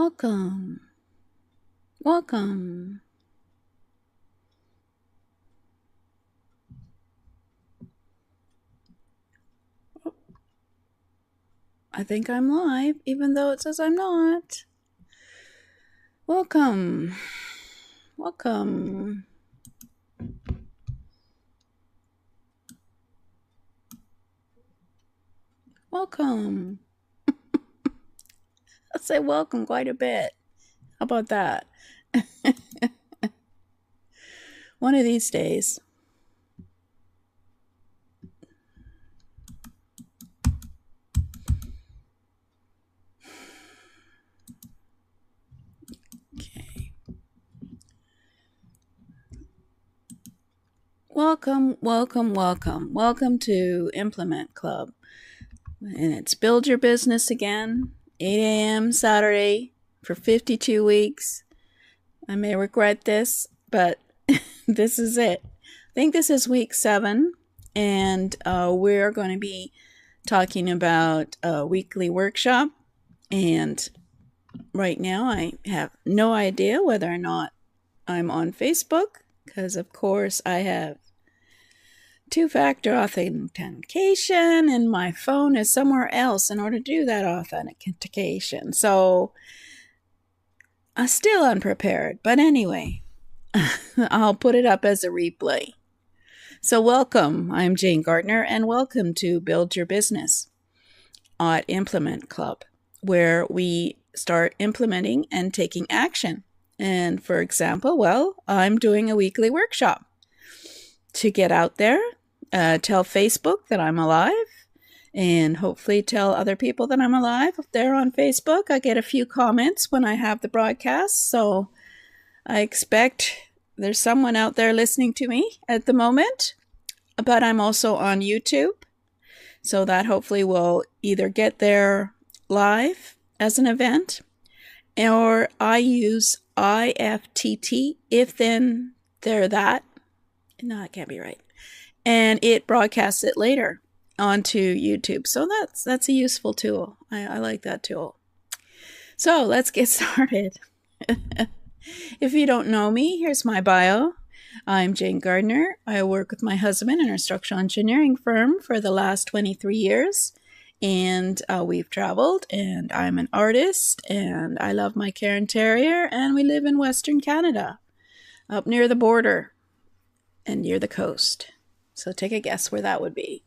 Welcome. Welcome. I think I'm live, even though it says I'm not. Welcome. Welcome. Welcome. I say welcome quite a bit. How about that? One of these days. Okay. Welcome, welcome, welcome. Welcome to Implement Club. And it's Build Your Business again, 8 a.m. Saturday for 52 weeks. I may regret this, but this is it. I think this is week 7, and we're going to be talking about a weekly workshop. And right now I have no idea whether or not I'm on Facebook, because of course I have two-factor authentication and my phone is somewhere else in order to do that authentication. So I'm still unprepared, but anyway, I'll put it up as a replay. So welcome, I'm Jane Gardner, and welcome to Build Your Business at Implement Club, where we start implementing and taking action. And for example, I'm doing a weekly workshop to get out there, tell Facebook that I'm alive, and hopefully tell other people that I'm alive. If they're on Facebook, I get a few comments when I have the broadcast, so I expect there's someone out there listening to me at the moment. But I'm also on YouTube, so that hopefully will either get there live as an event, or I use IFTT, if then they're that. No, that can't be right. And it broadcasts it later onto YouTube. So that's a useful tool. I like that tool. So let's get started. If you don't know me, here's my bio. I'm Jane Gardner. I work with my husband in our structural engineering firm for the last 23 years. And we've traveled, and I'm an artist, and I love my Cairn Terrier, and we live in Western Canada, up near the border and near the coast. So take a guess where that would be.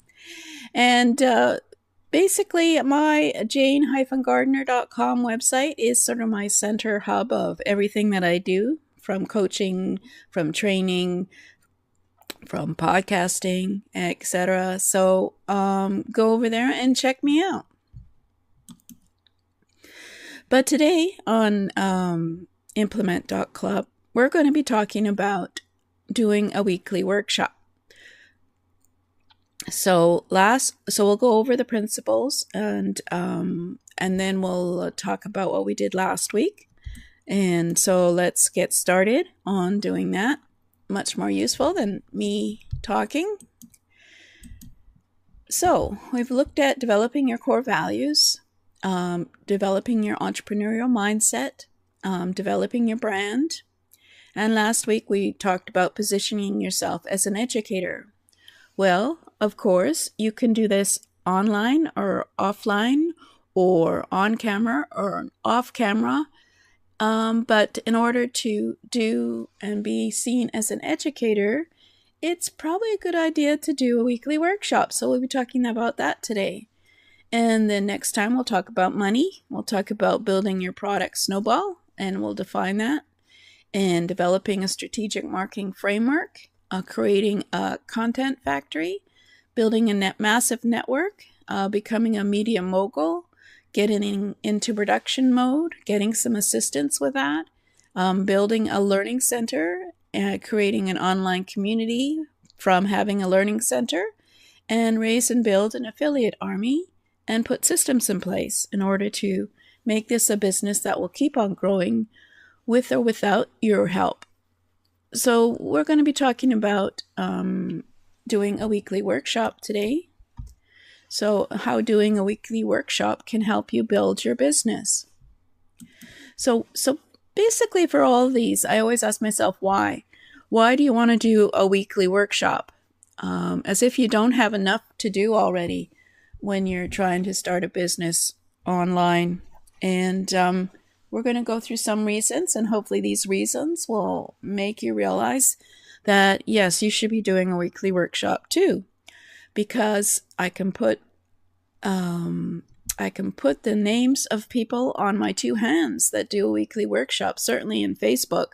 And basically, my jane-gardner.com website is sort of my center hub of everything that I do, from coaching, from training, from podcasting, etc. So go over there and check me out. But today on implement.club, we're going to be talking about doing a weekly workshop. So we'll go over the principles, and then we'll talk about what we did last week. And so let's get started on doing that. Much more useful than me talking. So we've looked at developing your core values, developing your entrepreneurial mindset, developing your brand. And last week we talked about positioning yourself as an educator. Well, of course, you can do this online or offline, or on camera or off camera. But in order to do and be seen as an educator, it's probably a good idea to do a weekly workshop. So we'll be talking about that today. And then next time we'll talk about money. We'll talk about building your product snowball, and we'll define that. And developing a strategic marketing framework, creating a content factory, building a massive network, becoming a media mogul, getting into production mode, getting some assistance with that, building a learning center, creating an online community from having a learning center, and raise and build an affiliate army, and put systems in place in order to make this a business that will keep on growing with or without your help. So we're going to be talking about doing a weekly workshop today. So how doing a weekly workshop can help you build your business. So basically for all of these, I always ask myself, why? Why do you want to do a weekly workshop? As if you don't have enough to do already when you're trying to start a business online. And we're going to go through some reasons, and hopefully these reasons will make you realize that, yes, you should be doing a weekly workshop too, because I can put the names of people on my two hands that do a weekly workshop, certainly in Facebook.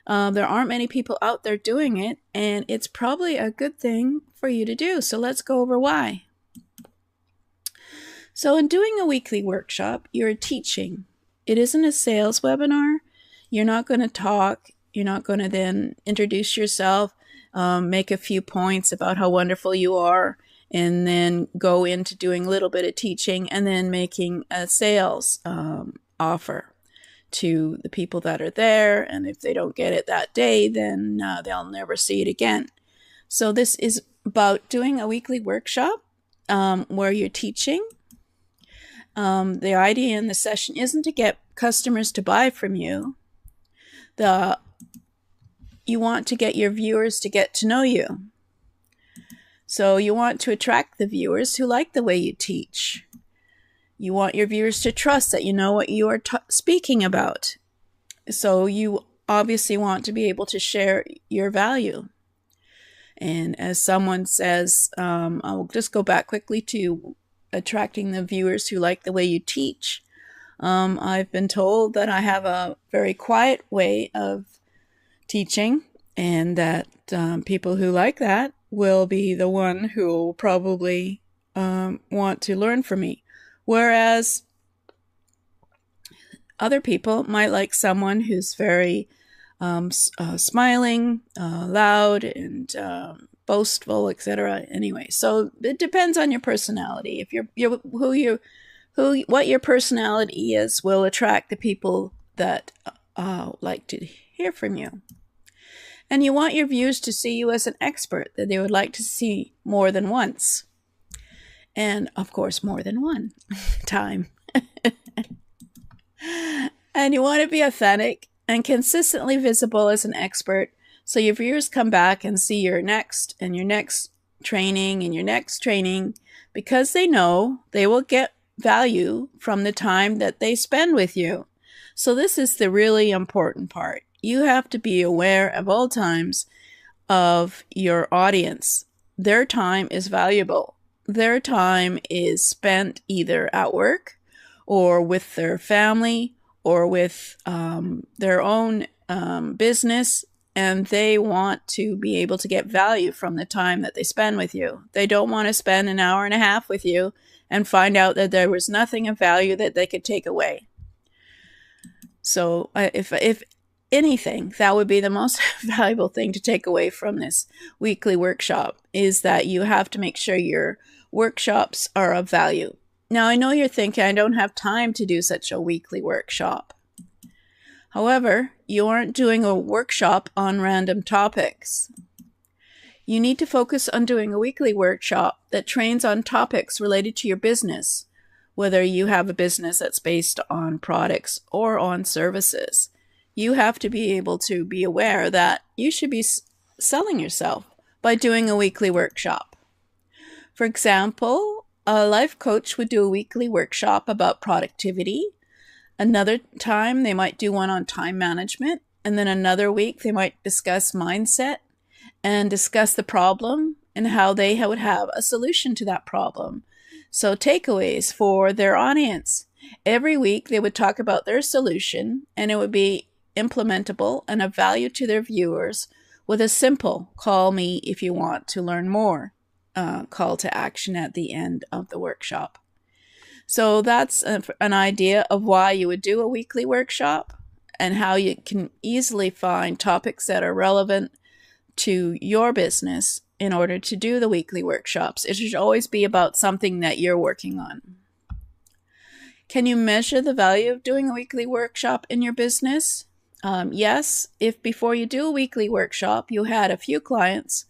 There aren't many people out there doing it, and it's probably a good thing for you to do. So let's go over why. So in doing a weekly workshop, you're teaching. It isn't a sales webinar. You're not going to talk. You're not going to then introduce yourself, make a few points about how wonderful you are, and then go into doing a little bit of teaching and then making a sales offer to the people that are there. And if they don't get it that day, then they'll never see it again. So this is about doing a weekly workshop where you're teaching. The idea in the session isn't to get customers to buy from you. You want to get your viewers to get to know you. So you want to attract the viewers who like the way you teach. You want your viewers to trust that you know what you are speaking about. So you obviously want to be able to share your value. And as someone says, I'll just go back quickly to attracting the viewers who like the way you teach. I've been told that I have a very quiet way of teaching, and that people who like that will be the one who will probably want to learn from me. Whereas other people might like someone who's very smiling, loud, and boastful, etc. Anyway, so it depends on your personality. If what your personality is will attract the people that like to hear from you. And you want your viewers to see you as an expert that they would like to see more than once. And of course, more than one time. And you want to be authentic and consistently visible as an expert, so your viewers come back and see your next training, because they know they will get value from the time that they spend with you. So this is the really important part. You have to be aware at all times of your audience. Their time is valuable. Their time is spent either at work or with their family or with their own business, and they want to be able to get value from the time that they spend with you. They don't want to spend an hour and a half with you and find out that there was nothing of value that they could take away. So if anything, that would be the most valuable thing to take away from this weekly workshop, is that you have to make sure your workshops are of value. Now, I know you're thinking, I don't have time to do such a weekly workshop. However, you aren't doing a workshop on random topics. You need to focus on doing a weekly workshop that trains on topics related to your business, whether you have a business that's based on products or on services. You have to be able to be aware that you should be selling yourself by doing a weekly workshop. For example, a life coach would do a weekly workshop about productivity. Another time, they might do one on time management. And then another week, they might discuss mindset and discuss the problem and how they would have a solution to that problem. So takeaways for their audience. Every week, they would talk about their solution, and it would be implementable and of value to their viewers with a simple call me if you want to learn more call to action at the end of the workshop. So that's an idea of why you would do a weekly workshop and how you can easily find topics that are relevant to your business in order to do the weekly workshops. It should always be about something that you're working on. Can you measure the value of doing a weekly workshop in your business? Yes, if before you do a weekly workshop, you had a few clients,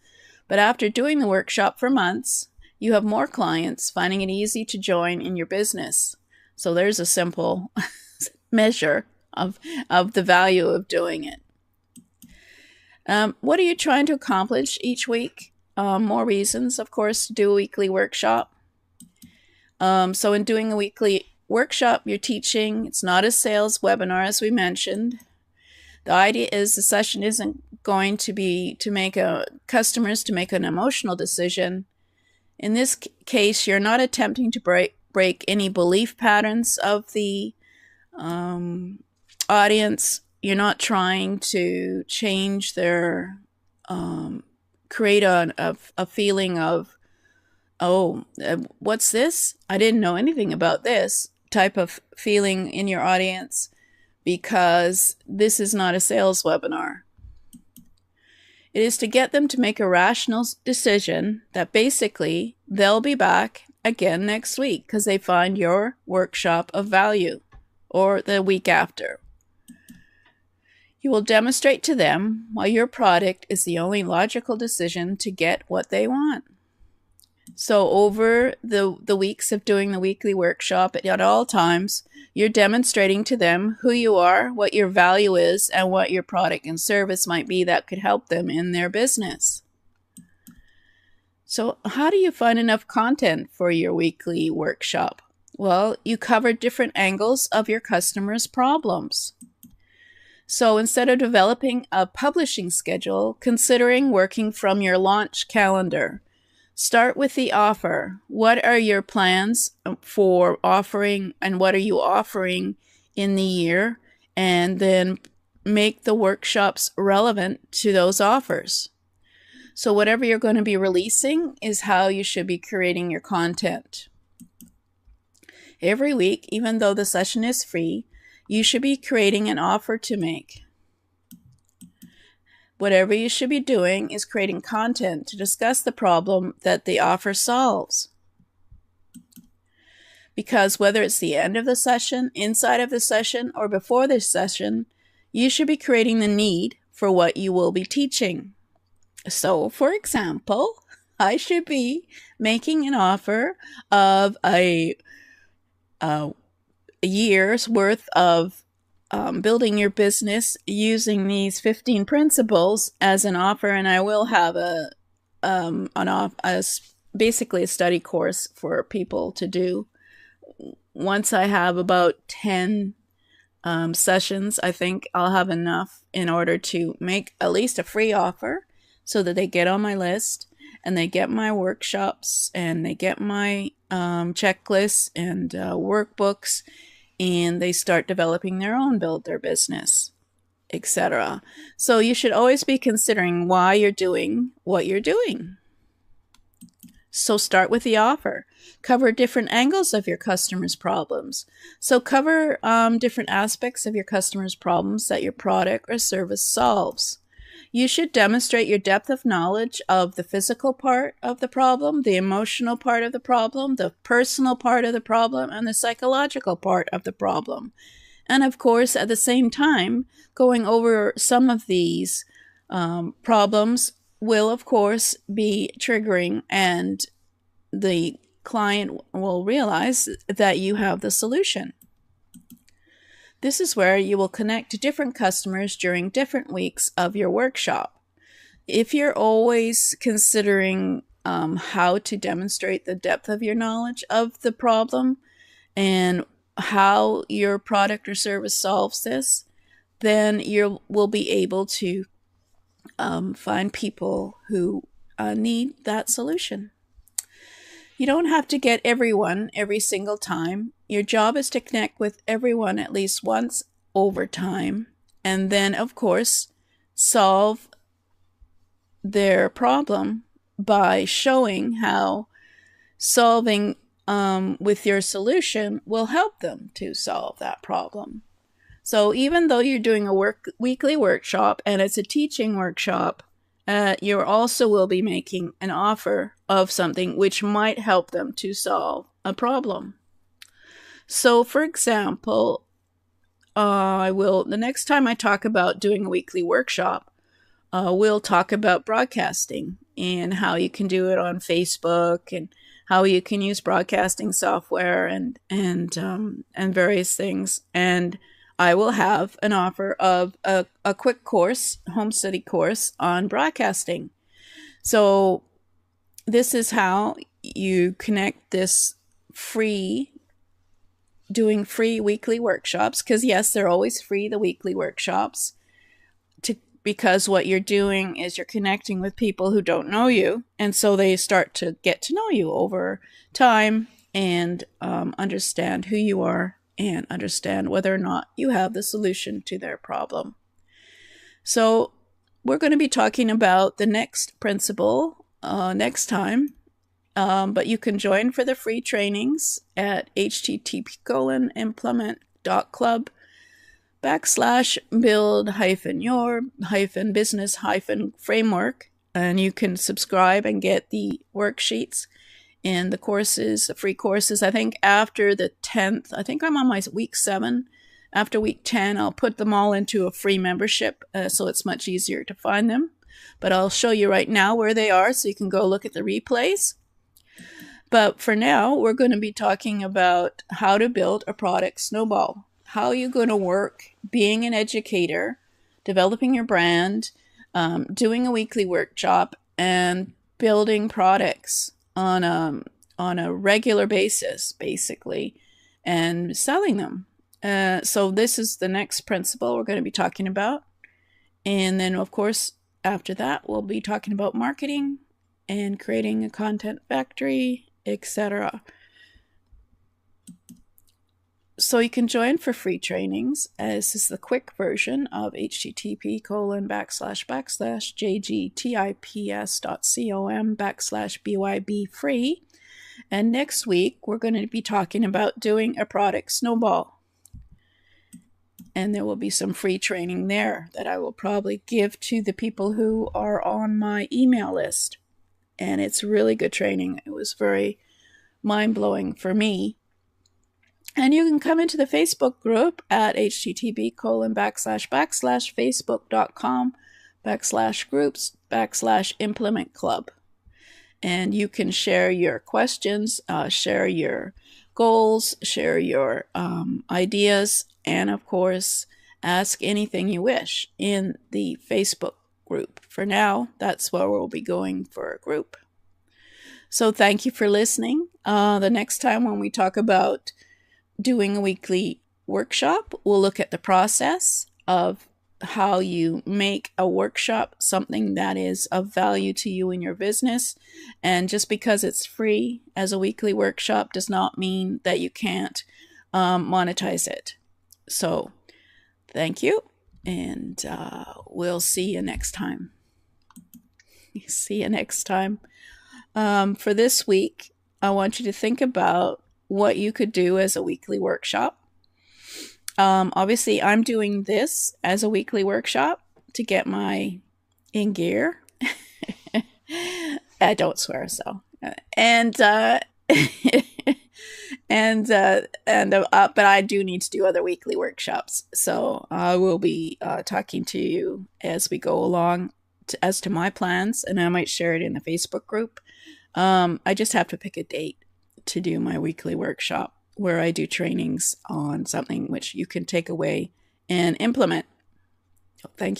but after doing the workshop for months, you have more clients, finding it easy to join in your business. So there's a simple measure of the value of doing it. What are you trying to accomplish each week? More reasons, of course, to do a weekly workshop. So in doing a weekly workshop, you're teaching. It's not a sales webinar, as we mentioned. The idea is the session isn't going to be to make customers to make an emotional decision. In this case, you're not attempting to break any belief patterns of the audience. You're not trying to change their, create a feeling of, oh, what's this? I didn't know anything about this type of feeling in your audience, because this is not a sales webinar. It is to get them to make a rational decision that basically they'll be back again next week because they find your workshop of value, or the week after. You will demonstrate to them why your product is the only logical decision to get what they want. So over the weeks of doing the weekly workshop, at all times, you're demonstrating to them who you are, what your value is, and what your product and service might be that could help them in their business. So how do you find enough content for your weekly workshop? Well, you cover different angles of your customers' problems. So instead of developing a publishing schedule, considering working from your launch calendar. Start with the offer. What are your plans for offering, and what are you offering in the year? And then make the workshops relevant to those offers. So whatever you're going to be releasing is how you should be creating your content. Every week, even though the session is free, you should be creating an offer to make. Whatever you should be doing is creating content to discuss the problem that the offer solves. Because whether it's the end of the session, inside of the session, or before the session, you should be creating the need for what you will be teaching. So, for example, I should be making an offer of a year's worth of building your business using these 15 principles as an offer, and I will have basically a study course for people to do. Once I have about 10 sessions, I think I'll have enough in order to make at least a free offer so that they get on my list and they get my workshops and they get my checklists and workbooks, and they start developing their own, build their business, etc. So you should always be considering why you're doing what you're doing. So start with the offer. Cover different angles of your customers' problems. So cover different aspects of your customers' problems that your product or service solves. You should demonstrate your depth of knowledge of the physical part of the problem, the emotional part of the problem, the personal part of the problem, and the psychological part of the problem. And of course, at the same time, going over some of these problems will, of course, be triggering, and the client will realize that you have the solution. This is where you will connect to different customers during different weeks of your workshop. If you're always considering how to demonstrate the depth of your knowledge of the problem and how your product or service solves this, then you will be able to find people who need that solution. You don't have to get everyone every single time. Your job is to connect with everyone at least once over time, and then, of course, solve their problem by showing how solving with your solution will help them to solve that problem. So even though you're doing a weekly workshop and it's a teaching workshop, you also will be making an offer of something which might help them to solve a problem. So, for example, the next time I talk about doing a weekly workshop, we'll talk about broadcasting and how you can do it on Facebook and how you can use broadcasting software and various things. And I will have an offer of a quick course, home study course on broadcasting. So this is how you connect this doing free weekly workshops, because yes, they're always free, the weekly workshops, because what you're doing is you're connecting with people who don't know you, and so they start to get to know you over time and understand who you are and understand whether or not you have the solution to their problem. So we're going to be talking about the next principle next time, but you can join for the free trainings at http://build-your-business-framework, and you can subscribe and get the worksheets and the courses, the free courses. I think after the 10th, I think I'm on my week 7. After week 10, I'll put them all into a free membership, so it's much easier to find them. But I'll show you right now where they are so you can go look at the replays. But for now, we're going to be talking about how to build a product snowball. How are you going to work being an educator, developing your brand, doing a weekly workshop, and building products on a regular basis, basically, and selling them. So this is the next principle we're going to be talking about. And then, of course, after that, we'll be talking about marketing and creating a content factory, etc. So you can join for free trainings. This is the quick version of http://jgtips.com/byb free. And next week, we're going to be talking about doing a product snowball. And there will be some free training there that I will probably give to the people who are on my email list. And it's really good training. It was very mind-blowing for me. And you can come into the Facebook group at http://facebook.com/groups/implement club. And you can share your questions, share your goals, share your ideas, and of course, ask anything you wish in the Facebook group. For now, that's where we'll be going for a group. So thank you for listening. The next time when we talk about doing a weekly workshop, we'll look at the process of how you make a workshop something that is of value to you in your business. And just because it's free as a weekly workshop does not mean that you can't monetize it. So thank you, and we'll see you next time. See you next time. For this week, I want you to think about what you could do as a weekly workshop. Obviously, I'm doing this as a weekly workshop to get my in gear. I don't swear, so. But I do need to do other weekly workshops. So I will be talking to you as we go along as to my plans, and I might share it in the Facebook group. I just have to pick a date to do my weekly workshop where I do trainings on something which you can take away and implement. Thank you.